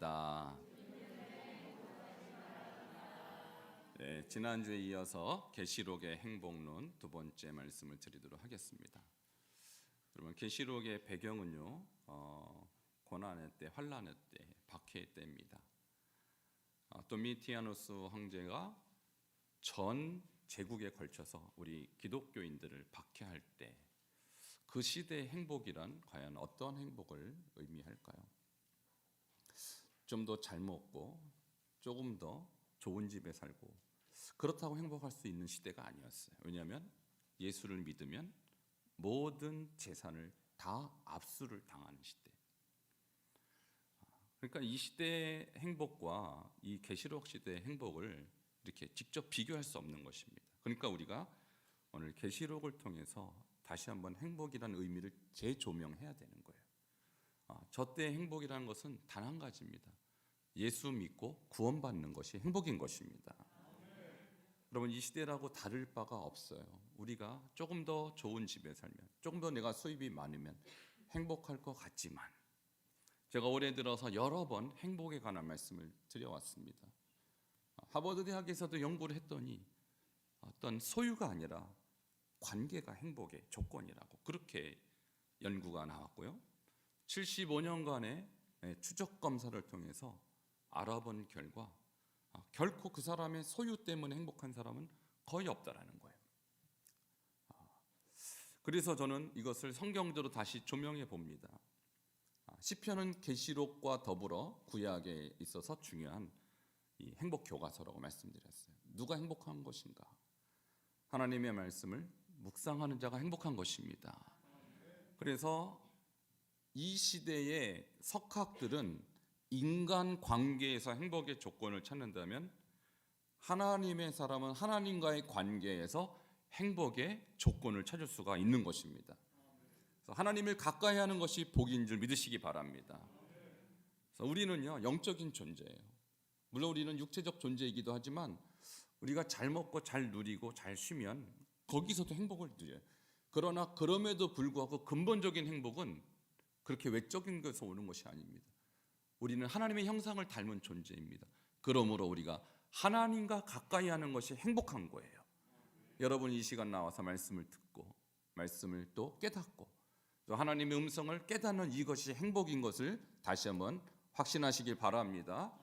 바랍니다. 네, 지난주에 이어서 계시록의 행복론 두 번째 말씀을 드리도록 하겠습니다. 여러분, 계시록의 배경은요, 고난의 때, 환난의 때, 박해의 때입니다. 도미티아누스 황제가 전 제국에 걸쳐서 우리 기독교인들을 박해할 때 그 시대의 행복이란 과연 어떤 행복을 의미할까요? 좀 더 잘 먹고 조금 더 좋은 집에 살고 그렇다고 행복할 수 있는 시대가 아니었어요. 왜냐하면 예수를 믿으면 모든 재산을 다 압수를 당하는 시대. 그러니까 이 시대의 행복과 이 계시록 시대의 행복을 이렇게 직접 비교할 수 없는 것입니다. 그러니까 우리가 오늘 계시록을 통해서 다시 한번 행복이라는 의미를 재조명해야 되는 거예요. 저 때의 행복이라는 것은 단 한 가지입니다. 예수 믿고 구원받는 것이 행복인 것입니다. 여러분, 이 시대라고 다를 바가 없어요. 우리가 조금 더 좋은 집에 살면, 조금 더 내가 수입이 많으면 행복할 것 같지만, 제가 올해 들어서 여러 번 행복에 관한 말씀을 드려왔습니다. 하버드 대학에서도 연구를 했더니 어떤 소유가 아니라 관계가 행복의 조건이라고 그렇게 연구가 나왔고요. 75년간의 추적 검사를 통해서 알아본 결과 결코 그 사람의 소유 때문에 행복한 사람은 거의 없다라는 거예요. 그래서 저는 이것을 성경대로 다시 조명해 봅니다. 시편은 계시록과 더불어 구약에 있어서 중요한 이 행복 교과서라고 말씀드렸어요. 누가 행복한 것인가? 하나님의 말씀을 묵상하는 자가 행복한 것입니다. 그래서 이 시대의 석학들은 인간 관계에서 행복의 조건을 찾는다면 하나님의 사람은 하나님과의 관계에서 행복의 조건을 찾을 수가 있는 것입니다. 그래서 하나님을 가까이 하는 것이 복인 줄 믿으시기 바랍니다. 그래서 우리는요, 영적인 존재예요. 물론 우리는 육체적 존재이기도 하지만 우리가 잘 먹고 잘 누리고 잘 쉬면 거기서도 행복을 누려요. 그러나 그럼에도 불구하고 근본적인 행복은 그렇게 외적인 것에서 오는 것이 아닙니다. 우리는 하나님의 형상을 닮은 존재입니다. 그러므로 우리가 하나님과 가까이 하는 것이 행복한 거예요. 여러분, 이 시간 나와서 말씀을 듣고 말씀을 또 깨닫고 또 하나님의 음성을 깨닫는 이것이 행복인 것을 다시 한번 확신하시길 바랍니다.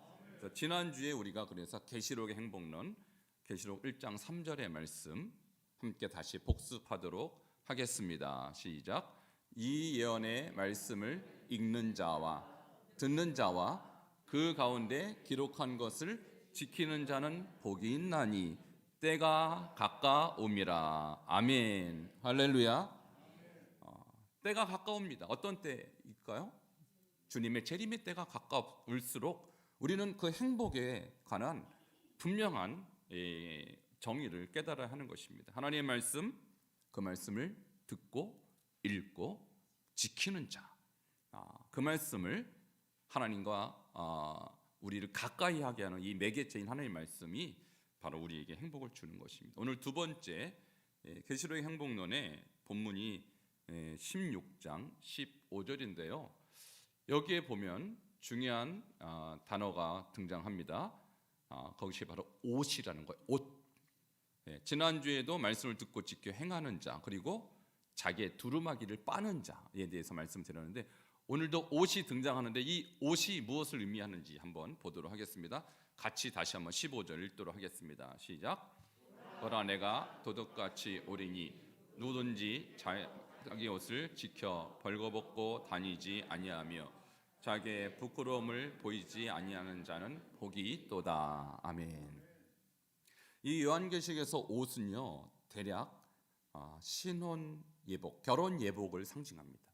지난주에 우리가 그래서 계시록의 행복론, 계시록 1장 3절의 말씀 함께 다시 복습하도록 하겠습니다. 시작. 이 예언의 말씀을 읽는 자와 듣는 자와 그 가운데 기록한 것을 지키는 자는 복이 있나니 때가 가까움이라. 아멘. 할렐루야. 때가 가까웁니다. 어떤 때일까요? 주님의 재림의 때가 가까울수록 우리는 그 행복에 관한 분명한 정의를 깨달아야 하는 것입니다. 하나님의 말씀, 그 말씀을 듣고 읽고 지키는 자, 그 말씀을 하나님과 우리를 가까이 하게 하는 이 매개체인 하나님의 말씀이 바로 우리에게 행복을 주는 것입니다. 오늘 두 번째 계시록의 행복론의 본문이 16장 15절인데요. 여기에 보면 중요한 단어가 등장합니다. 그것이 바로 옷이라는 거예요. 옷. 지난주에도 말씀을 듣고 지켜 행하는 자, 그리고 자기의 두루마기를 빠는 자에 대해서 말씀드렸는데 오늘도 옷이 등장하는데 이 옷이 무엇을 의미하는지 한번 보도록 하겠습니다. 같이 다시 한번 15절 읽도록 하겠습니다. 시작. 보라, 내가 도둑같이 오리니 누구든지 자기 옷을 지켜 벌거벗고 다니지 아니하며 자기의 부끄러움을 보이지 아니하는 자는 복이 있도다. 아멘. 이 요한계시록에서 옷은요, 대략 신혼 예복, 결혼 예복을 상징합니다.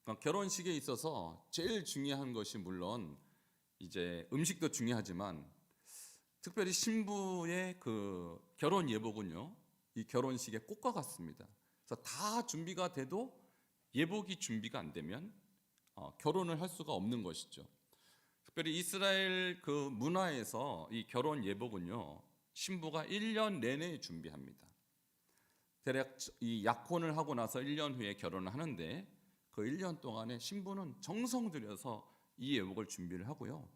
그러니까 결혼식에 있어서 제일 중요한 것이 물론 이제 음식도 중요하지만 특별히 신부의 그 결혼 예복은요, 이 결혼식의 꽃과 같습니다. 그래서 다 준비가 돼도 예복이 준비가 안 되면 결혼을 할 수가 없는 것이죠. 특별히 이스라엘 그 문화에서 이 결혼 예복은요, 신부가 1년 내내 준비합니다. 대략 이 약혼을 하고 나서 1년 후에 결혼을 하는데 그 1년 동안에 신부는 정성 들여서 이 예복을 준비를 하고요.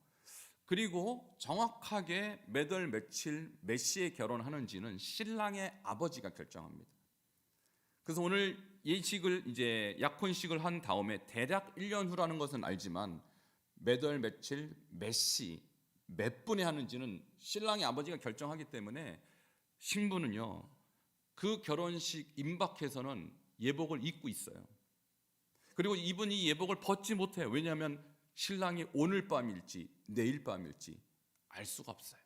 그리고 정확하게 몇 월 며칠 몇 시에 결혼하는지는 신랑의 아버지가 결정합니다. 그래서 오늘 예식을 이제 약혼식을 한 다음에 대략 1년 후라는 것은 알지만 몇 월 며칠 몇 시 몇 분에 하는지는 신랑의 아버지가 결정하기 때문에 신부는요 그 결혼식 임박해서는 예복을 입고 있어요. 그리고 이분이 예복을 벗지 못해요. 왜냐하면 신랑이 오늘 밤일지 내일 밤일지 알 수가 없어요.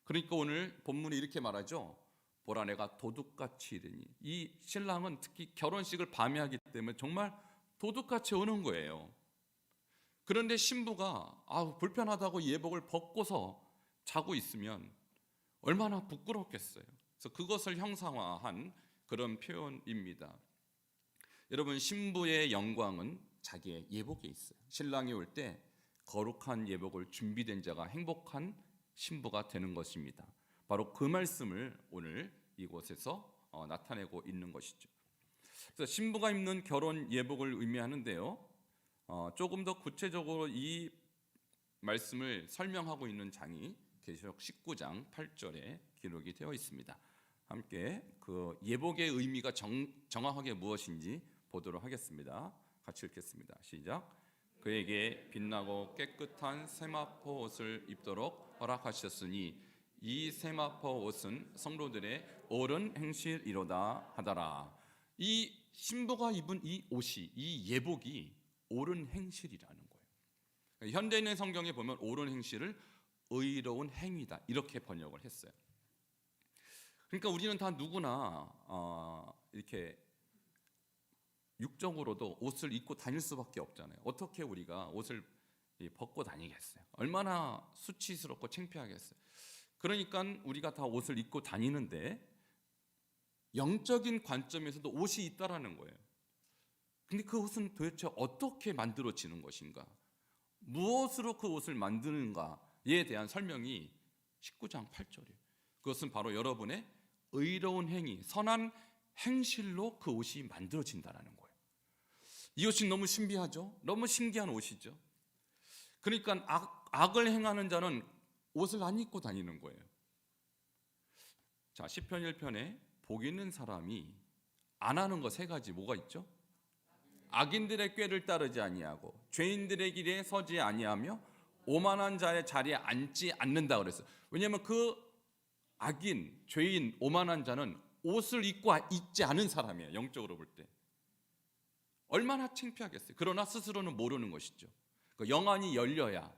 그러니까 오늘 본문이 이렇게 말하죠. 보라 내가 도둑같이 이르니. 이 신랑은 특히 결혼식을 밤에 하기 때문에 정말 도둑같이 오는 거예요. 그런데 신부가 불편하다고 예복을 벗고서 자고 있으면 얼마나 부끄럽겠어요. 그래서 그것을 형상화한 그런 표현입니다. 여러분, 신부의 영광은 자기의 예복에 있어요. 신랑이 올 때 거룩한 예복을 준비된 자가 행복한 신부가 되는 것입니다. 바로 그 말씀을 오늘 이곳에서 나타내고 있는 것이죠. 그래서 신부가 입는 결혼 예복을 의미하는데요. 조금 더 구체적으로 이 말씀을 설명하고 있는 장이 계시록 19장 8절에 기록이 되어 있습니다. 함께 그 예복의 의미가 정확하게 무엇인지 보도록 하겠습니다. 같이 읽겠습니다. 시작. 그에게 빛나고 깨끗한 세마포 옷을 입도록 허락하셨으니 이 세마포 옷은 성도들의 옳은 행실이로다 하더라. 이 신부가 입은 이 옷이, 이 예복이 옳은 행실이라는 거예요. 현대인의 성경에 보면 옳은 행실을 의로운 행위다 이렇게 번역을 했어요. 그러니까 우리는 다 누구나 이렇게 육적으로도 옷을 입고 다닐 수밖에 없잖아요. 어떻게 우리가 옷을 벗고 다니겠어요? 얼마나 수치스럽고 창피하겠어요. 그러니까 우리가 다 옷을 입고 다니는데 영적인 관점에서도 옷이 있다라는 거예요. 근데 그 옷은 도대체 어떻게 만들어지는 것인가? 무엇으로 그 옷을 만드는가에 대한 설명이 19장 8절이에요. 그것은 바로 여러분의 의로운 행위, 선한 행실로 그 옷이 만들어진다는 거예요. 이 옷이 너무 신비하죠? 너무 신기한 옷이죠. 그러니까 악을 행하는 자는 옷을 안 입고 다니는 거예요. 자, 시편 1편에 복 있는 사람이 안 하는 거 세 가지 뭐가 있죠? 악인들의 꾀를 따르지 아니하고 죄인들의 길에 서지 아니하며 오만한 자의 자리에 앉지 않는다 그랬어요. 왜냐하면 그 악인, 죄인, 오만한 자는 옷을 입고 있지 않은 사람이에요. 영적으로 볼 때 얼마나 창피하겠어요. 그러나 스스로는 모르는 것이죠. 그 영안이 열려야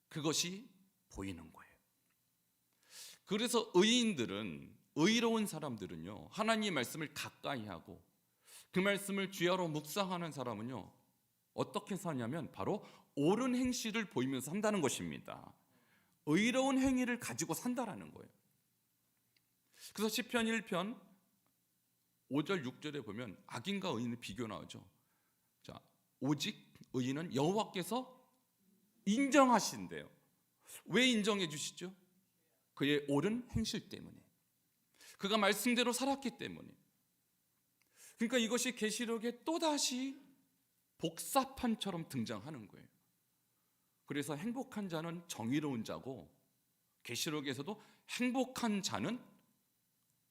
그것이 보이는 거예요. 그래서 의인들은, 의로운 사람들은요, 하나님의 말씀을 가까이 하고 그 말씀을 주야로 묵상하는 사람은요 어떻게 사냐면 바로 옳은 행실을 보이면서 산다는 것입니다. 의로운 행위를 가지고 산다라는 거예요. 그래서 시편 1편 5절 6절에 보면 악인과 의인의 비교 나오죠. 자, 오직 의인은 여호와께서 인정하신대요. 왜 인정해 주시죠? 그의 옳은 행실 때문에, 그가 말씀대로 살았기 때문에. 그러니까 이것이 계시록에 또다시 복사판처럼 등장하는 거예요. 그래서 행복한 자는 정의로운 자고 계시록에서도 행복한 자는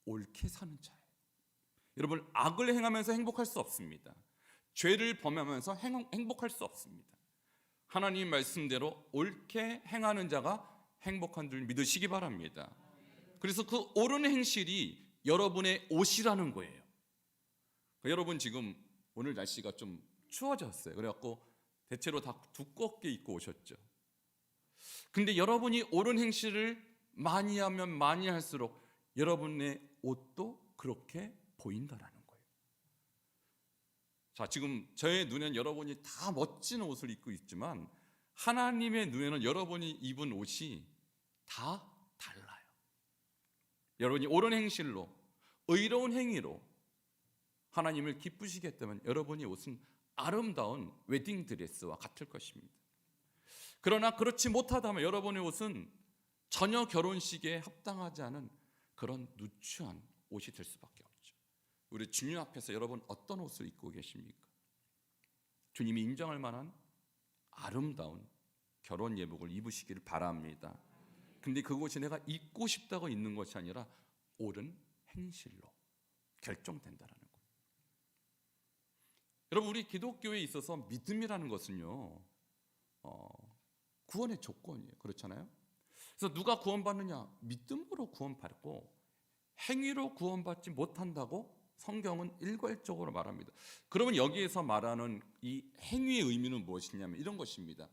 옳게 사는 자예요. 여러분, 악을 행하면서 행복할 수 없습니다. 죄를 범하면서 행복할 수 없습니다. 하나님 말씀대로 옳게 행하는 자가 행복한 줄 믿으시기 바랍니다. 그래서 그 옳은 행실이 여러분의 옷이라는 거예요. 여러분, 지금 오늘 날씨가 좀 추워졌어요. 그래갖고 대체로 다 두껍게 입고 오셨죠. 근데 여러분이 옳은 행실을 많이 하면 많이 할수록 여러분의 옷도 그렇게 보인다라는 거예요. 자, 지금 저의 눈엔 여러분이 다 멋진 옷을 입고 있지만 하나님의 눈에는 여러분이 입은 옷이 다 달라요. 여러분이 옳은 행실로, 의로운 행위로 하나님을 기쁘시게 했다면 여러분의 옷은 아름다운 웨딩드레스와 같을 것입니다. 그러나 그렇지 못하다면 여러분의 옷은 전혀 결혼식에 합당하지 않은 그런 누추한 옷이 될 수밖에 없죠. 우리 주님 앞에서 여러분 어떤 옷을 입고 계십니까? 주님이 인정할 만한 아름다운 결혼 예복을 입으시기를 바랍니다. 근데 그것이 내가 입고 싶다고 입는 것이 아니라 옳은 행실로 결정된다라는 거예요. 여러분, 우리 기독교에 있어서 믿음이라는 것은요, 구원의 조건이에요. 그렇잖아요. 그래서 누가 구원받느냐? 믿음으로 구원받고 행위로 구원받지 못한다고 성경은 일괄적으로 말합니다. 그러면 여기에서 말하는 이 행위의 의미는 무엇이냐면 이런 것입니다.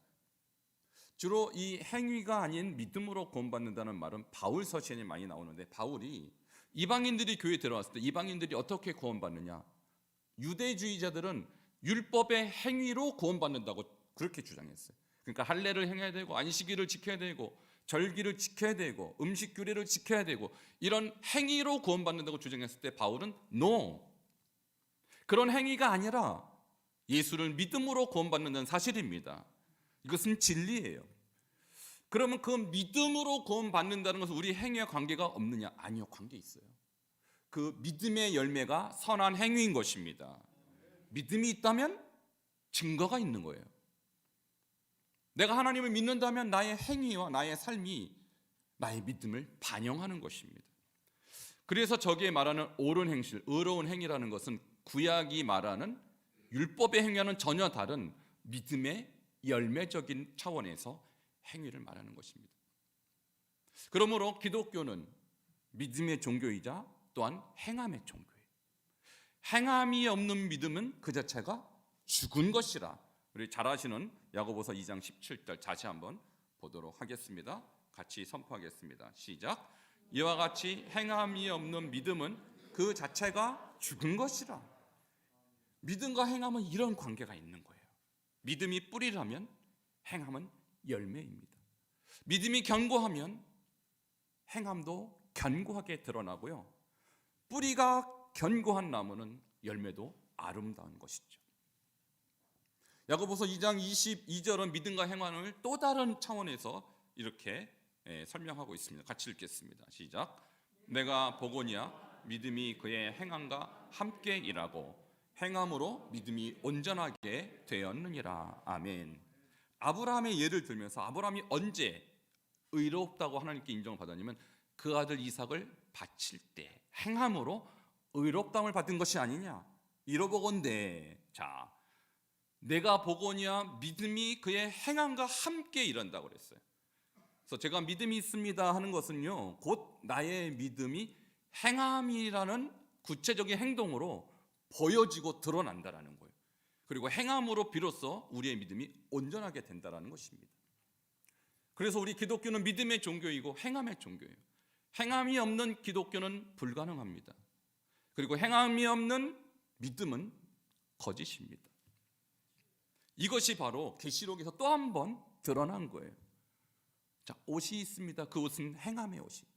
주로 이 행위가 아닌 믿음으로 구원받는다는 말은 바울 서신이 많이 나오는데, 바울이 이방인들이 교회에 들어왔을 때 이방인들이 어떻게 구원받느냐? 유대주의자들은 율법의 행위로 구원받는다고 그렇게 주장했어요. 그러니까 할례를 행해야 되고 안식일을 지켜야 되고 절기를 지켜야 되고 음식 규례를 지켜야 되고 이런 행위로 구원받는다고 주장했을 때 바울은 NO, 그런 행위가 아니라 예수를 믿음으로 구원받는다는 사실입니다. 이것은 진리예요. 그러면 그 믿음으로 구원받는다는 것은 우리 행위와 관계가 없느냐? 아니요, 관계 있어요. 그 믿음의 열매가 선한 행위인 것입니다. 믿음이 있다면 증거가 있는 거예요. 내가 하나님을 믿는다면 나의 행위와 나의 삶이 나의 믿음을 반영하는 것입니다. 그래서 저기에 말하는 옳은 행실, 의로운 행위라는 것은 구약이 말하는 율법의 행위와는 전혀 다른 믿음의 열매적인 차원에서 행위를 말하는 것입니다. 그러므로 기독교는 믿음의 종교이자 또한 행함의 종교예요. 행함이 없는 믿음은 그 자체가 죽은 것이라. 우리 잘 아시는 야고보서 2장 17절 다시 한번 보도록 하겠습니다. 같이 선포하겠습니다. 시작. 이와 같이 행함이 없는 믿음은 그 자체가 죽은 것이라. 믿음과 행함은 이런 관계가 있는 거예요. 믿음이 뿌리라면 행함은 열매입니다. 믿음이 견고하면 행함도 견고하게 드러나고요. 뿌리가 견고한 나무는 열매도 아름다운 것이죠. 야고보서 2장 22절은 믿음과 행함을 또 다른 차원에서 이렇게 설명하고 있습니다. 같이 읽겠습니다. 시작. 내가 보거니와 믿음이 그의 행함과 함께 일하고 행함으로 믿음이 온전하게 되었느니라. 아멘. 아브라함의 예를 들면서 아브라함이 언제 의롭다고 하나님께 인정을 받았냐면 그 아들 이삭을 바칠 때 행함으로 의롭다함을 받은 것이 아니냐. 이러보건대. 자, 내가 보거니와 믿음이 그의 행함과 함께 일한다고 그랬어요. 그래서 제가 믿음이 있습니다 하는 것은요, 곧 나의 믿음이 행함이라는 구체적인 행동으로 보여지고 드러난다라는 거예요. 그리고 행함으로 비로소 우리의 믿음이 온전하게 된다라는 것입니다. 그래서 우리 기독교는 믿음의 종교이고 행함의 종교예요. 행함이 없는 기독교는 불가능합니다. 그리고 행함이 없는 믿음은 거짓입니다. 이것이 바로 계시록에서 또 한 번 드러난 거예요. 자, 옷이 있습니다. 그 옷은 행함의 옷이.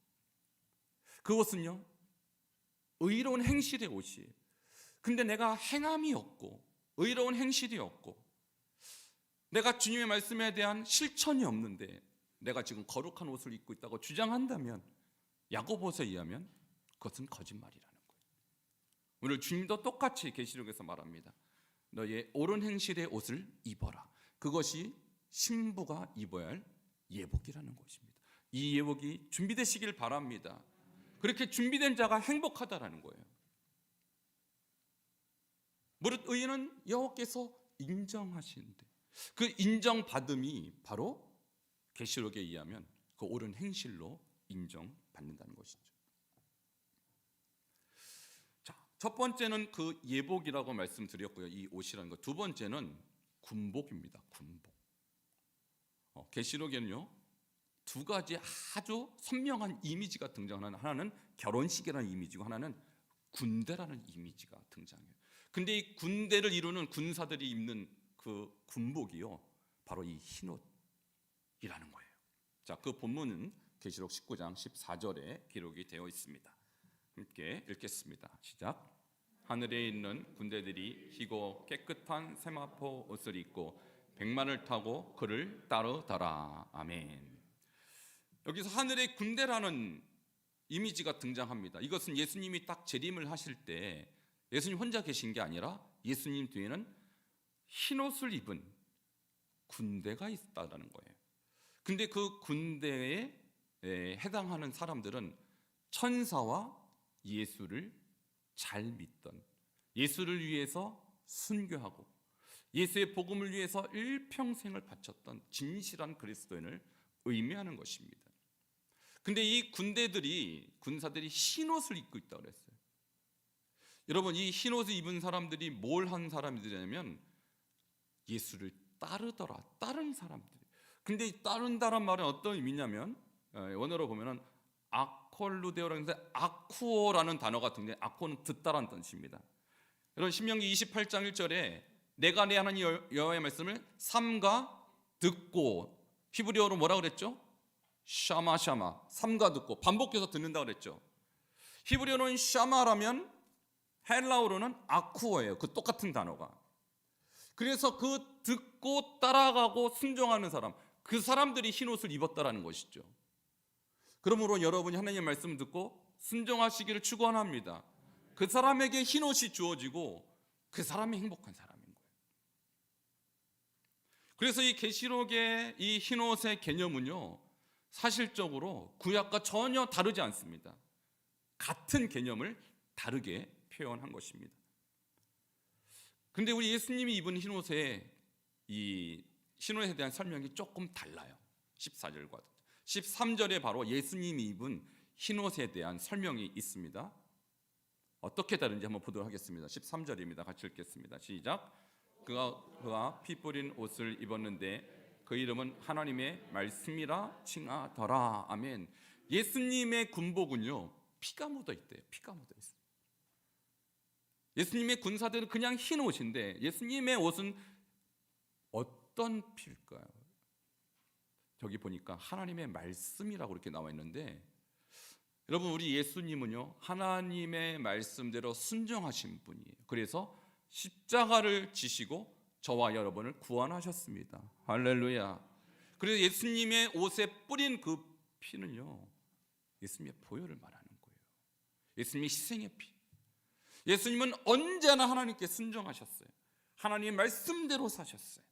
그 옷은요, 의로운 행실의 옷이에요. 근데 내가 행함이 없고 의로운 행실이 없고 내가 주님의 말씀에 대한 실천이 없는데 내가 지금 거룩한 옷을 입고 있다고 주장한다면 야고보서에 의하면 그것은 거짓말이라는 거예요. 오늘 주님도 똑같이 계시록에서 말합니다. 너의 옳은 행실의 옷을 입어라. 그것이 신부가 입어야 할 예복이라는 것입니다. 이 예복이 준비되시길 바랍니다. 그렇게 준비된 자가 행복하다라는 거예요. 무릇 의인은 여호와께서 인정하시는데 그 인정받음이 바로 계시록에 의하면 그 옳은 행실로 인정받는다는 것이죠. 자, 첫 번째는 그 예복이라고 말씀드렸고요. 이 옷이라는 것. 두 번째는 군복입니다. 군복. 계시록에는요, 두 가지 아주 선명한 이미지가 등장하는, 하나는 결혼식이라는 이미지고 하나는 군대라는 이미지가 등장해요. 근데 이 군대를 이루는 군사들이 입는 그 군복이요, 바로 이 흰옷이라는 거예요. 자, 그 본문은 계시록 19장 14절에 기록이 되어 있습니다. 함께 읽겠습니다. 시작. 하늘에 있는 군대들이 희고 깨끗한 세마포 옷을 입고 백마를 타고 그를 따르더라. 아멘. 여기서 하늘의 군대라는 이미지가 등장합니다. 이것은 예수님이 딱 재림을 하실 때 예수님 혼자 계신 게 아니라 예수님 뒤에는 흰옷을 입은 군대가 있다라는 거예요. 근데 그 군대에 해당하는 사람들은 천사와 예수를 잘 믿던, 예수를 위해서 순교하고 예수의 복음을 위해서 일평생을 바쳤던 진실한 그리스도인을 의미하는 것입니다. 근데 이 군사들이 흰옷을 입고 있다고 그랬어요. 여러분, 이 흰옷을 입은 사람들이 뭘 한 사람들이냐면 예수를 따르더라, 따른 사람들. 근데 이 따른다란 말은 어떤 의미냐면, 원어로 보면은 아콜루데오라는 데서 아쿠오라는 단어가 등장해요. 아쿠오는 듣다라는 뜻입니다. 여러분, 신명기 28장 1절에 내가 내 하나님 여호와의 말씀을 삼가 듣고, 히브리어로 뭐라 그랬죠? 샤마, 삼가 듣고, 반복해서 듣는다 그랬죠. 히브리어는 샤마라면 헬라어로는 아쿠어예요. 그 똑같은 단어가. 그래서 그 듣고 따라가고 순종하는 사람, 그 사람들이 흰옷을 입었다라는 것이죠. 그러므로 여러분이 하나님의 말씀을 듣고 순종하시기를 축원합니다. 그 사람에게 흰옷이 주어지고 그 사람이 행복한 사람인 거예요. 그래서 이 계시록의 이 흰옷의 개념은요, 사실적으로 구약과 전혀 다르지 않습니다. 같은 개념을 다르게 표현한 것입니다. 근데 우리 예수님이 입은 흰옷에 이 흰옷에 대한 설명이 조금 달라요. 14절과 13절에 바로 예수님이 입은 흰옷에 대한 설명이 있습니다. 어떻게 다른지 한번 보도록 하겠습니다. 13절입니다. 같이 읽겠습니다. 시작. 그가 피 뿌린 옷을 입었는데 그 이름은 하나님의 말씀이라 칭하더라. 아멘. 예수님의 군복은요, 피가 묻어 있대요. 피가 묻어 있어요. 예수님의 군사들은 그냥 흰 옷인데 예수님의 옷은 어떤 피일까요? 저기 보니까 하나님의 말씀이라고 이렇게 나와 있는데, 여러분, 우리 예수님은요, 하나님의 말씀대로 순종하신 분이에요. 그래서 십자가를 지시고 저와 여러분을 구원하셨습니다. 할렐루야. 그래서 예수님의 옷에 뿌린 그 피는요, 예수님의 보혈을 말하는 거예요. 예수님의 희생의 피. 예수님은 언제나 하나님께 순종하셨어요. 하나님의 말씀대로 사셨어요.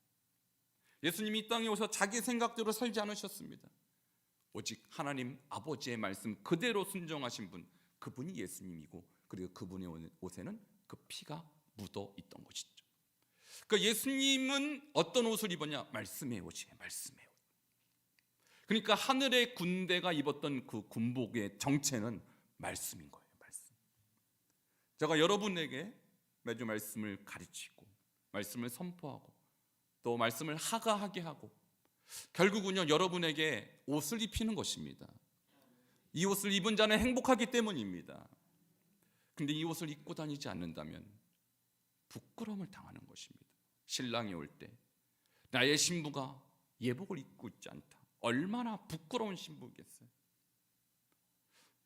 예수님이 이 땅에 오셔서 자기 생각대로 살지 않으셨습니다. 오직 하나님 아버지의 말씀 그대로 순종하신 분, 그분이 예수님이고, 그리고 그분의 옷에는 그 피가 묻어 있던 것이죠. 그러니까 예수님은 어떤 옷을 입었냐? 말씀의 옷이에요. 말씀의 옷. 그러니까 하늘의 군대가 입었던 그 군복의 정체는 말씀인 거예요. 말씀. 제가 여러분에게 매주 말씀을 가르치고 말씀을 선포하고 또 말씀을 하가하게 하고, 결국은요, 여러분에게 옷을 입히는 것입니다. 이 옷을 입은 자는 행복하기 때문입니다. 근데 이 옷을 입고 다니지 않는다면 부끄러움을 당하는 것입니다. 신랑이 올 때 나의 신부가 예복을 입고 있지 않다. 얼마나 부끄러운 신부겠어요.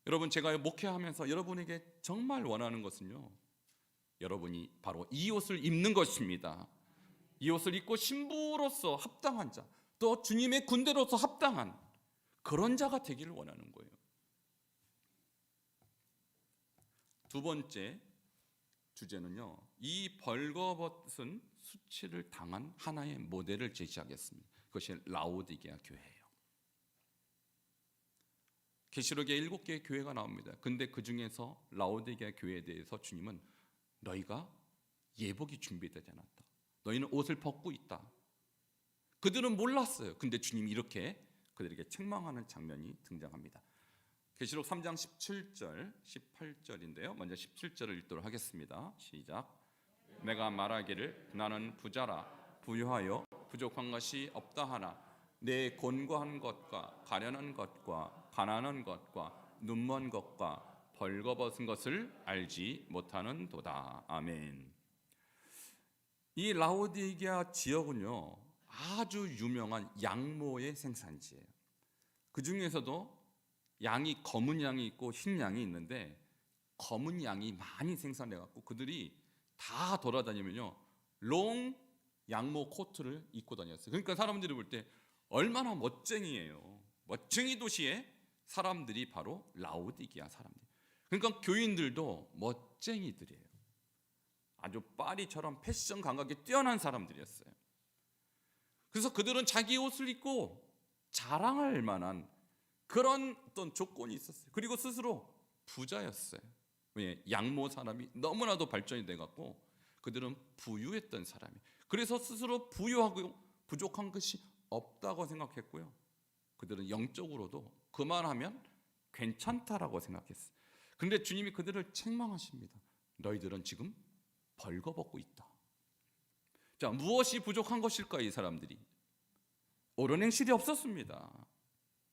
여러분, 제가 목회하면서 여러분에게 정말 원하는 것은요, 여러분이 바로 이 옷을 입는 것입니다. 이 옷을 입고 신부로서 합당한 자, 또 주님의 군대로서 합당한 그런 자가 되기를 원하는 거예요. 두 번째 주제는요, 이 벌거벗은 수치를 당한 하나의 모델을 제시하겠습니다. 그것이 라오디게아 교회예요. 계시록에 7개의 교회가 나옵니다. 근데 그 중에서 라오디게아 교회에 대해서 주님은 너희가 예복이 준비되지 않았다. 너희는 옷을 벗고 있다. 그들은 몰랐어요. 근데 주님이 이렇게 그들에게 책망하는 장면이 등장합니다. 계시록 3장 17절, 18절인데요. 먼저 17절을 읽도록 하겠습니다. 시작. 내가 말하기를 나는 부자라 부유하여 부족한 것이 없다 하나 내 곤고한 것과 가련한 것과 가난한 것과 눈먼 것과 벌거벗은 것을 알지 못하는도다. 아멘. 이 라오디게아 지역은요, 아주 유명한 양모의 생산지예요. 그 중에서도 양이 검은 양이 있고 흰 양이 있는데, 검은 양이 많이 생산돼 갖고 그들이 다 돌아다니면요, 롱 양모 코트를 입고 다녔어요. 그러니까 사람들이 볼 때 얼마나 멋쟁이에요. 멋쟁이 도시의 사람들이 바로 라오디게아 사람들. 그러니까 교인들도 멋쟁이들이에요. 아주 파리처럼 패션 감각이 뛰어난 사람들이었어요. 그래서 그들은 자기 옷을 입고 자랑할 만한 그런 어떤 조건이 있었어요. 그리고 스스로 부자였어요. 왜? 양모 사람이 너무나도 발전이 돼갖고 그들은 부유했던 사람이. 그래서 스스로 부유하고 부족한 것이 없다고 생각했고요. 그들은 영적으로도 그만하면 괜찮다라고 생각했어요. 그런데 주님이 그들을 책망하십니다. 너희들은 지금 벌거벗고 있다. 자, 무엇이 부족한 것일까? 이 사람들이 옳은 행실이 없었습니다.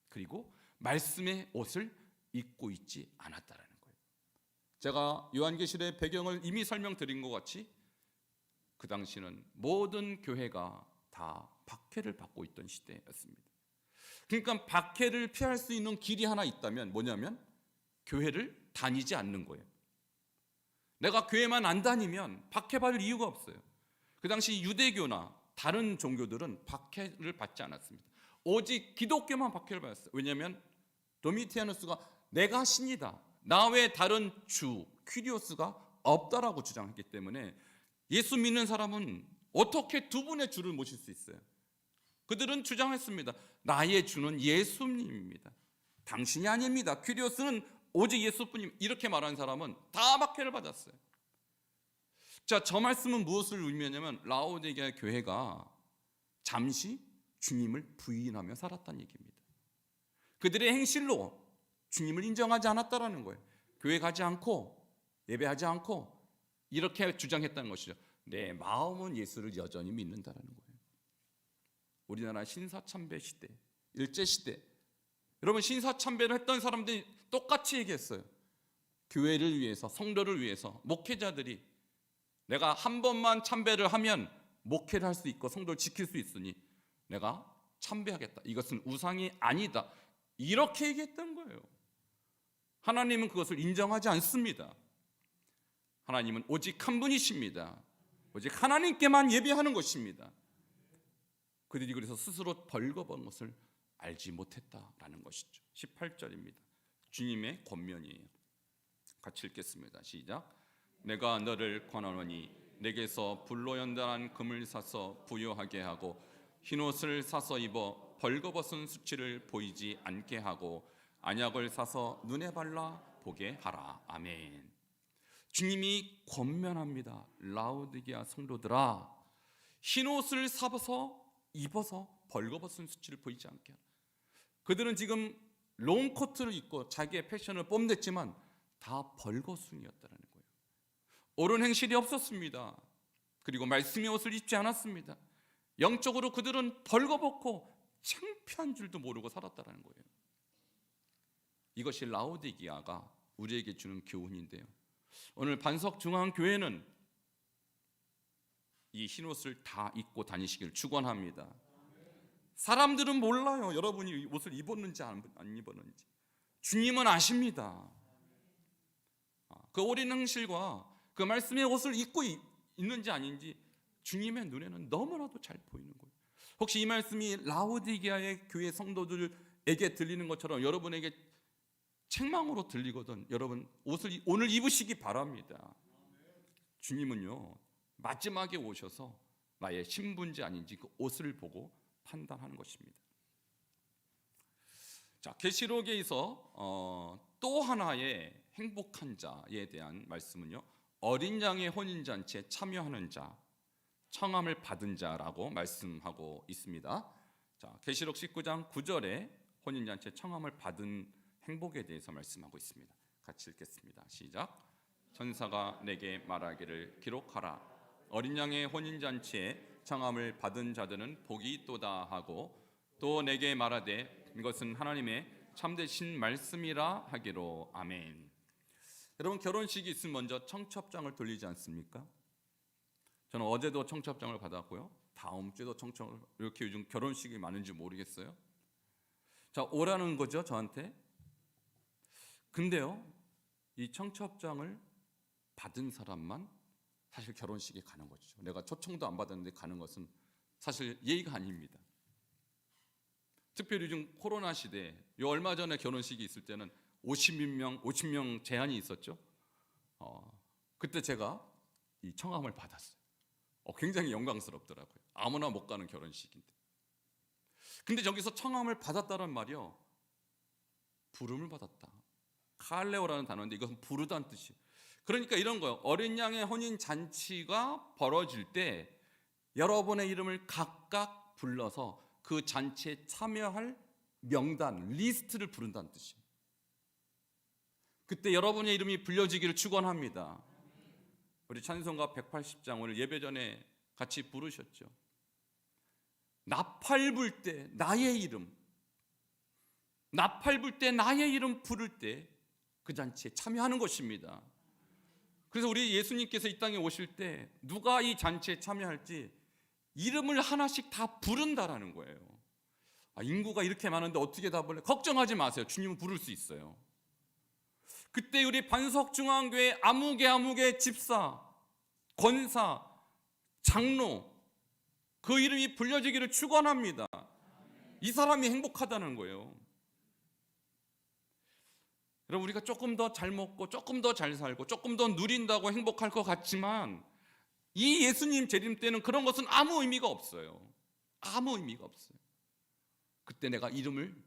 그리고 말씀의 옷을 입고 있지 않았다라는 거예요. 제가 요한계시록의 배경을 이미 설명드린 것 같이 그 당시는 모든 교회가 다 박해를 받고 있던 시대였습니다. 그러니까 박해를 피할 수 있는 길이 하나 있다면 뭐냐면 교회를 다니지 않는 거예요. 내가 교회만 안 다니면 박해받을 이유가 없어요. 그 당시 유대교나 다른 종교들은 박해를 받지 않았습니다. 오직 기독교만 박해를 받았어요. 왜냐하면 도미티아누스가 내가 신이다, 나 외 다른 주 퀴리오스가 없다라고 주장했기 때문에 예수 믿는 사람은 어떻게 두 분의 주를 모실 수 있어요? 그들은 주장했습니다. 나의 주는 예수님입니다. 당신이 아닙니다. 퀴리오스는 오직 예수뿐입니다. 이렇게 말하는 사람은 다 박해를 받았어요. 자, 저 말씀은 무엇을 의미하냐면 라오디게아 교회가 잠시 주님을 부인하며 살았다는 얘기입니다. 그들의 행실로 주님을 인정하지 않았다라는 거예요. 교회 가지 않고 예배하지 않고 이렇게 주장했다는 것이죠. 내 마음은 예수를 여전히 믿는다라는 거예요. 우리나라 신사참배 시대, 일제시대, 여러분 신사참배를 했던 사람들이 똑같이 얘기했어요. 교회를 위해서, 성도를 위해서 목회자들이 내가 한 번만 참배를 하면 목회를 할 수 있고 성도를 지킬 수 있으니 내가 참배하겠다. 이것은 우상이 아니다. 이렇게 얘기했던 거예요. 하나님은 그것을 인정하지 않습니다. 하나님은 오직 한 분이십니다. 오직 하나님께만 예배하는 것입니다. 그들이 그래서 스스로 벌거벗은 것을 알지 못했다라는 것이죠. 18절입니다. 주님의 권면이에요. 같이 읽겠습니다. 시작. 내가 너를 권하노니 내게서 불로 연단한 금을 사서 부요하게 하고 흰옷을 사서 입어 벌거벗은 수치를 보이지 않게 하고 안약을 사서 눈에 발라 보게 하라. 아멘. 주님이 권면합니다. 라오디게아 성도들아, 흰옷을 사서 입어서 벌거벗은 수치를 보이지 않게 하라. 그들은 지금 롱코트를 입고 자기의 패션을 뽐냈지만 다 벌거숭이었다는 거예요. 옳은 행실이 없었습니다. 그리고 말씀의 옷을 입지 않았습니다. 영적으로 그들은 벌거벗고 창피한 줄도 모르고 살았다는 거예요. 이것이 라오디게아가 우리에게 주는 교훈인데요. 오늘 반석중앙교회는 이 흰옷을 다 입고 다니시길 축원합니다. 사람들은 몰라요. 여러분이 옷을 입었는지 안 입었는지. 주님은 아십니다. 그 옳은 행실과 그 말씀의 옷을 입고 있는지 아닌지 주님의 눈에는 너무나도 잘 보이는 거예요. 혹시 이 말씀이 라오디게아의 교회 성도들에게 들리는 것처럼 여러분에게 책망으로 들리거든 여러분 옷을 오늘 입으시기 바랍니다. 주님은요 마지막에 오셔서 나의 신분지 아닌지 그 옷을 보고 판단하는 것입니다. 자, 계시록에서 또 하나의 행복한 자에 대한 말씀은요 어린 양의 혼인잔치에 참여하는 자, 청함을 받은 자라고 말씀하고 있습니다. 자, 계시록 19장 9절에 혼인잔치에 청함을 받은 행복에 대해서 말씀하고 있습니다. 같이 읽겠습니다. 시작. 천사가 내게 말하기를 기록하라. 어린 양의 혼인잔치에 청함을 받은 자들은 복이 있도다 하고 또 내게 말하되 이것은 하나님의 참되신 말씀이라 하기로. 아멘. 여러분 결혼식이 있으면 먼저 청첩장을 돌리지 않습니까? 저는 어제도 청첩장을 받았고요. 다음 주에도 청첩장을, 이렇게 요즘 결혼식이 많은지 모르겠어요. 자, 오라는 거죠 저한테. 근데요 이 청첩장을 받은 사람만 사실 결혼식에 가는 거죠. 내가 초청도 안 받았는데 가는 것은 사실 예의가 아닙니다. 특별히 요즘 코로나 시대에 얼마 전에 결혼식이 있을 때는 50명 제한이 있었죠. 그때 제가 이 청함을 받았어요. 굉장히 영광스럽더라고요. 아무나 못 가는 결혼식인데. 근데 저기서 청함을 받았다는 말이요, 부름을 받았다. 칼레오라는 단어인데 이것은 부르다는 뜻이에요. 그러니까 이런 거예요. 어린 양의 혼인 잔치가 벌어질 때 여러분의 이름을 각각 불러서 그 잔치에 참여할 명단, 리스트를 부른다는 뜻이에요. 그때 여러분의 이름이 불려지기를 축원합니다. 우리 찬송가 180장 오늘 예배 전에 같이 부르셨죠. 나팔 불 때 나의 이름, 나팔 불 때 나의 이름 부를 때 그 잔치에 참여하는 것입니다. 그래서 우리 예수님께서 이 땅에 오실 때 누가 이 잔치에 참여할지 이름을 하나씩 다 부른다라는 거예요. 인구가 이렇게 많은데 어떻게 다 불러? 걱정하지 마세요. 주님은 부를 수 있어요. 그때 우리 반석중앙교회 아무개 집사, 권사, 장로 그 이름이 불려지기를 축원합니다. 이 사람이 행복하다는 거예요. 여러분, 우리가 조금 더 잘 먹고 조금 더 잘 살고 조금 더 누린다고 행복할 것 같지만 이 예수님 재림 때는 그런 것은 아무 의미가 없어요. 아무 의미가 없어요. 그때 내가 이름을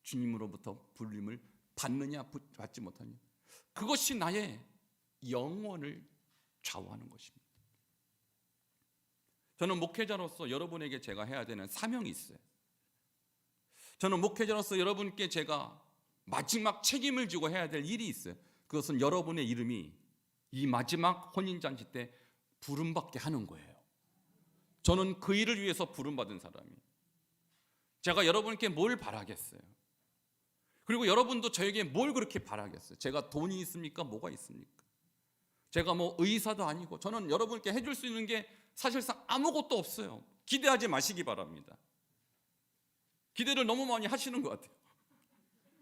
주님으로부터 불림을 받느냐 받지 못하느냐, 그것이 나의 영원을 좌우하는 것입니다. 저는 목회자로서 여러분에게 제가 해야 되는 사명이 있어요. 저는 목회자로서 여러분께 제가 마지막 책임을 지고 해야 될 일이 있어요. 그것은 여러분의 이름이 이 마지막 혼인잔치 때 부름받게 하는 거예요. 저는 그 일을 위해서 부름받은 사람이에요. 제가 여러분께 뭘 바라겠어요? 그리고 여러분도 저에게 뭘 그렇게 바라겠어요? 제가 돈이 있습니까? 뭐가 있습니까? 제가 뭐 의사도 아니고, 저는 여러분께 해줄 수 있는 게 사실상 아무것도 없어요. 기대하지 마시기 바랍니다. 기대를 너무 많이 하시는 것 같아요.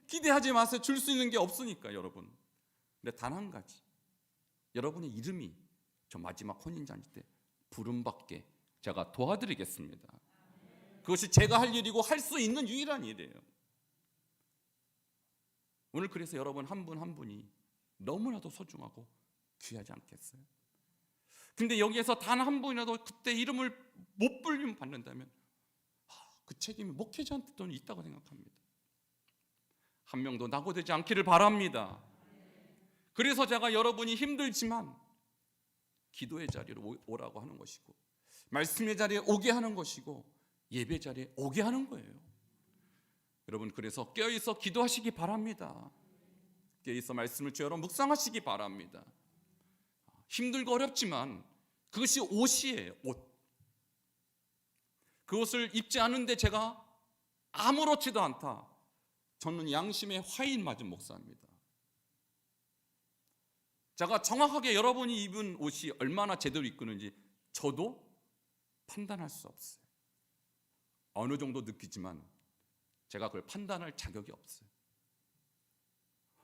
기대하지 마세요. 줄 수 있는 게 없으니까 여러분. 근데 단 한 가지, 여러분의 이름이 저 마지막 혼인잔치 때 부름받게 제가 도와드리겠습니다. 그것이 제가 할 일이고 할 수 있는 유일한 일이에요. 오늘 그래서 여러분 한 분 한 분이 너무나도 소중하고 귀하지 않겠어요? 근데 여기에서 단 한 분이라도 그때 이름을 못 불리면 받는다면 그 책임이 목회자한테도 있다고 생각합니다. 한 명도 낙오되지 않기를 바랍니다. 그래서 제가 여러분이 힘들지만 기도의 자리로 오라고 하는 것이고, 말씀의 자리에 오게 하는 것이고, 예배 자리에 오게 하는 거예요. 여러분, 그래서 깨어있어 기도하시기 바랍니다. 깨어있어 말씀을 주여 묵상하시기 바랍니다. 힘들고 어렵지만 그것이 옷이에요. 옷. 그 옷을 입지 않은데 제가 아무렇지도 않다, 저는 양심의 화인 맞은 목사입니다. 제가 정확하게 여러분이 입은 옷이 얼마나 제대로 입고는지 저도 판단할 수 없어요. 어느 정도 느끼지만 제가 그걸 판단할 자격이 없어요.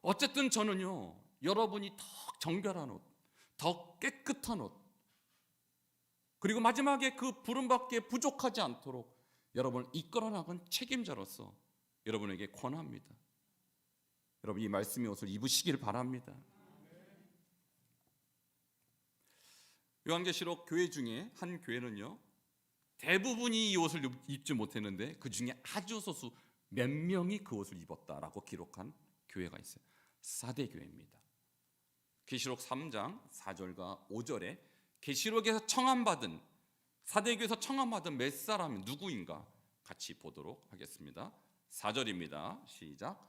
어쨌든 저는요, 여러분이 더 정결한 옷, 더 깨끗한 옷, 그리고 마지막에 그 부름받기에 부족하지 않도록 여러분을 이끌어 나간 책임자로서 여러분에게 권합니다. 여러분, 이 말씀의 옷을 입으시길 바랍니다. 요한계시록 교회 중에 한 교회는요, 대부분이 이 옷을 입지 못했는데 그 중에 아주 소수 몇 명이 그 옷을 입었다라고 기록한 교회가 있어요. 사대 교회입니다. 계시록 3장 4절과 5절에 계시록에서 청함받은, 사대교에서 청함받은 몇 사람이 누구인가 같이 보도록 하겠습니다. 4절입니다. 시작.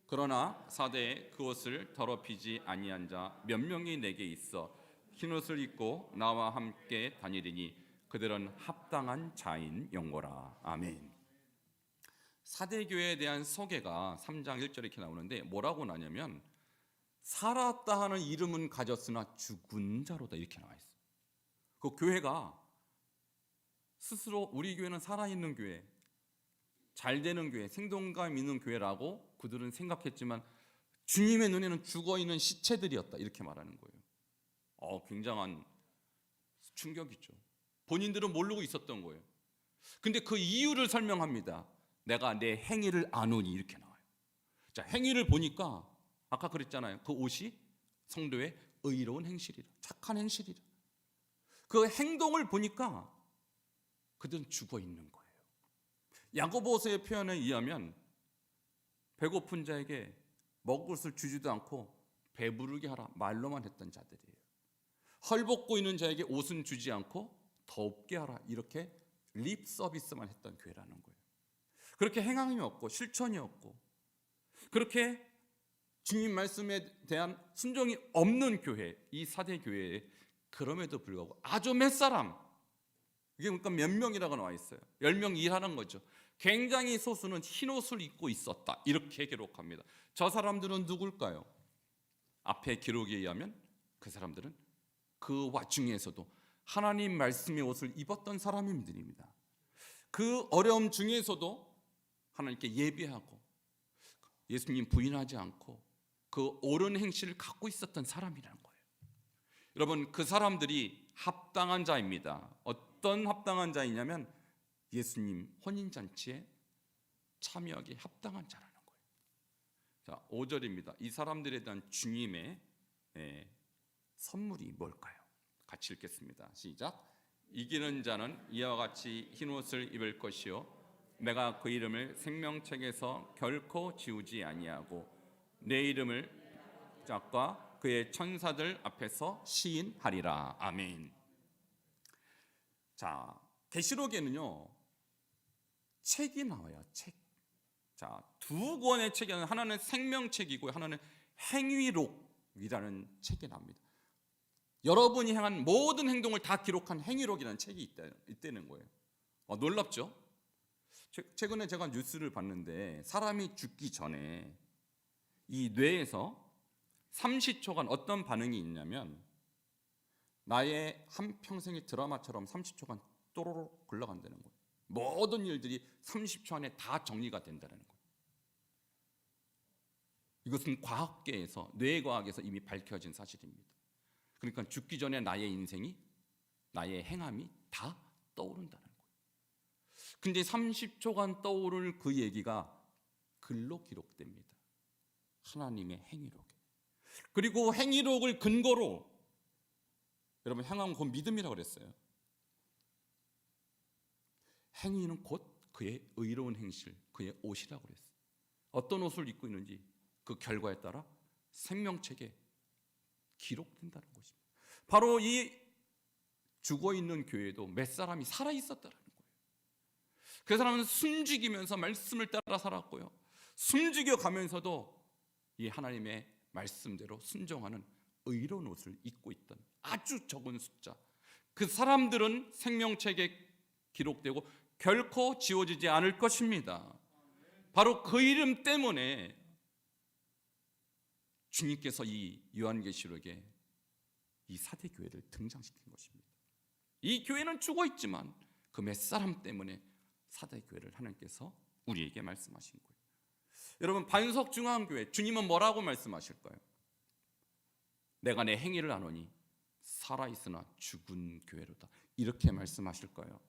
그러나 사대에 그 옷을 더럽히지 아니한 자 몇 명이 내게 있어 흰옷을 입고 나와 함께 다니리니 그들은 합당한 자인 영고라. 아멘. 사대교회에 대한 소개가 3장 1절에 이렇게 나오는데 뭐라고 나냐면, 살았다 하는 이름은 가졌으나 죽은 자로다, 이렇게 나와 있어요. 그 교회가 스스로 우리 교회는 살아있는 교회, 잘 되는 교회, 생동감 있는 교회라고 그들은 생각했지만 주님의 눈에는 죽어있는 시체들이었다, 이렇게 말하는 거예요. 굉장한 충격이죠. 본인들은 모르고 있었던 거예요. 근데 그 이유를 설명합니다. 내가 내 행위를 아노니, 이렇게 나와요. 자, 행위를 보니까 아까 그랬잖아요. 그 옷이 성도의 의로운 행실이라, 착한 행실이라. 그 행동을 보니까 그들은 죽어 있는 거예요. 야고보서의 표현에 의하면 배고픈 자에게 먹을 것을 주지도 않고 배부르게 하라 말로만 했던 자들이에요. 헐벗고 있는 자에게 옷은 주지 않고 덥게 하라 이렇게 립 서비스만 했던 교회라는 거예요. 그렇게 행함이 없고 실천이 없고 그렇게 주님 말씀에 대한 순종이 없는 교회, 이 사대 교회에 그럼에도 불구하고 아주 몇 사람, 이게 그러니까 몇 명이라고 나와 있어요. 10명 일하는 거죠. 굉장히 소수는 흰옷을 입고 있었다 이렇게 기록합니다. 저 사람들은 누굴까요? 앞에 기록에 의하면 그 사람들은 그 와중에서도 하나님 말씀의 옷을 입었던 사람들입니다. 그 어려움 중에서도 하나님께 예배하고 예수님 부인하지 않고 그 옳은 행실을 갖고 있었던 사람이라는 거예요. 여러분, 그 사람들이 합당한 자입니다. 어떤 합당한 자이냐면 예수님 혼인잔치에 참여하기 합당한 자라는 거예요. 자, 5절입니다. 이 사람들에 대한 주님의 선물이 뭘까요? 같이 읽겠습니다. 시작. 이기는 자는 이와 같이 흰옷을 입을 것이요 내가 그 이름을 생명책에서 결코 지우지 아니하고 내 이름을 작과 그의 천사들 앞에서 시인하리라. 아멘. 자, 계시록에는요 책이 나와요. 책. 자, 두 권의 책이 하나는 생명책이고 하나는 행위록이라는 책이 나옵니다. 여러분이 행한 모든 행동을 다 기록한 행위록이라는 책이 있다는 거예요. 놀랍죠? 최근에 제가 뉴스를 봤는데 사람이 죽기 전에 이 뇌에서 30초간 어떤 반응이 있냐면 나의 한평생의 드라마처럼 30초간 또로록 흘러간다는 거예요. 모든 일들이 30초 안에 다 정리가 된다는 거예요. 이것은 과학계에서, 뇌과학에서 이미 밝혀진 사실입니다. 그러니까 죽기 전에 나의 인생이, 나의 행함이 다 떠오른다는 거예요. 근데 30초간 떠오를 그 얘기가 글로 기록됩니다. 하나님의 행위록에. 그리고 행위록을 근거로 여러분 행함은 곧 믿음이라고 그랬어요. 행위는 곧 그의 의로운 행실, 그의 옷이라고 그랬어요. 어떤 옷을 입고 있는지 그 결과에 따라 생명책에 기록된다는 것입니다. 바로 이 죽어있는 교회에도 몇 사람이 살아있었다는 거예요. 그 사람은 숨죽이면서 말씀을 따라 살았고요, 숨죽여 가면서도 이 하나님의 말씀대로 순종하는 의로운 옷을 입고 있던 아주 적은 숫자, 그 사람들은 생명책에 기록되고 결코 지워지지 않을 것입니다. 바로 그 이름 때문에 주님께서 이 요한계시록에 이 사대 교회를 등장시킨 것입니다. 이 교회는 죽어 있지만 그 몇 사람 때문에 사대 교회를 하나님께서 우리에게 말씀하신 거예요. 여러분, 반석중앙교회 주님은 뭐라고 말씀하실까요? 내가 내 행위를 아노니 살아있으나 죽은 교회로다 이렇게 말씀하실까요?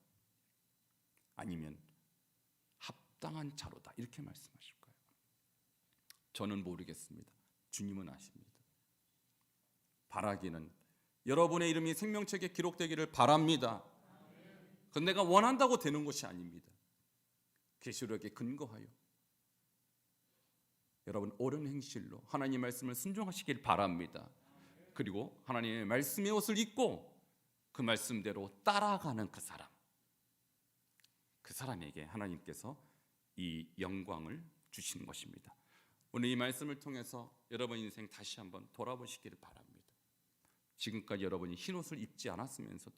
아니면 합당한 자로다 이렇게 말씀하실까요? 저는 모르겠습니다. 주님은 아십니다. 바라기는 여러분의 이름이 생명책에 기록되기를 바랍니다. 그건 내가 원한다고 되는 것이 아닙니다. 계시록에 근거하여 여러분 옳은 행실로 하나님 말씀을 순종하시길 바랍니다. 그리고 하나님의 말씀의 옷을 입고 그 말씀대로 따라가는 그 사람에게 하나님께서 이 영광을 주시는 것입니다. 오늘 이 말씀을 통해서 여러분 인생 다시 한번 돌아보시기를 바랍니다. 지금까지 여러분이 흰옷을 입지 않았으면서도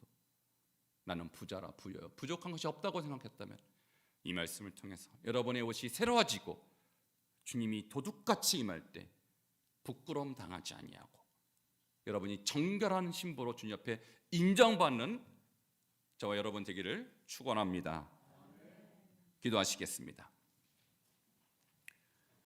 나는 부자라 부여요, 부족한 것이 없다고 생각했다면 이 말씀을 통해서 여러분의 옷이 새로워지고 주님이 도둑같이 임할 때 부끄러움 당하지 아니하고 여러분이 정결한 신부로 주님 앞에 인정받는 저와 여러분 되기를 축원합니다. 기도하시겠습니다.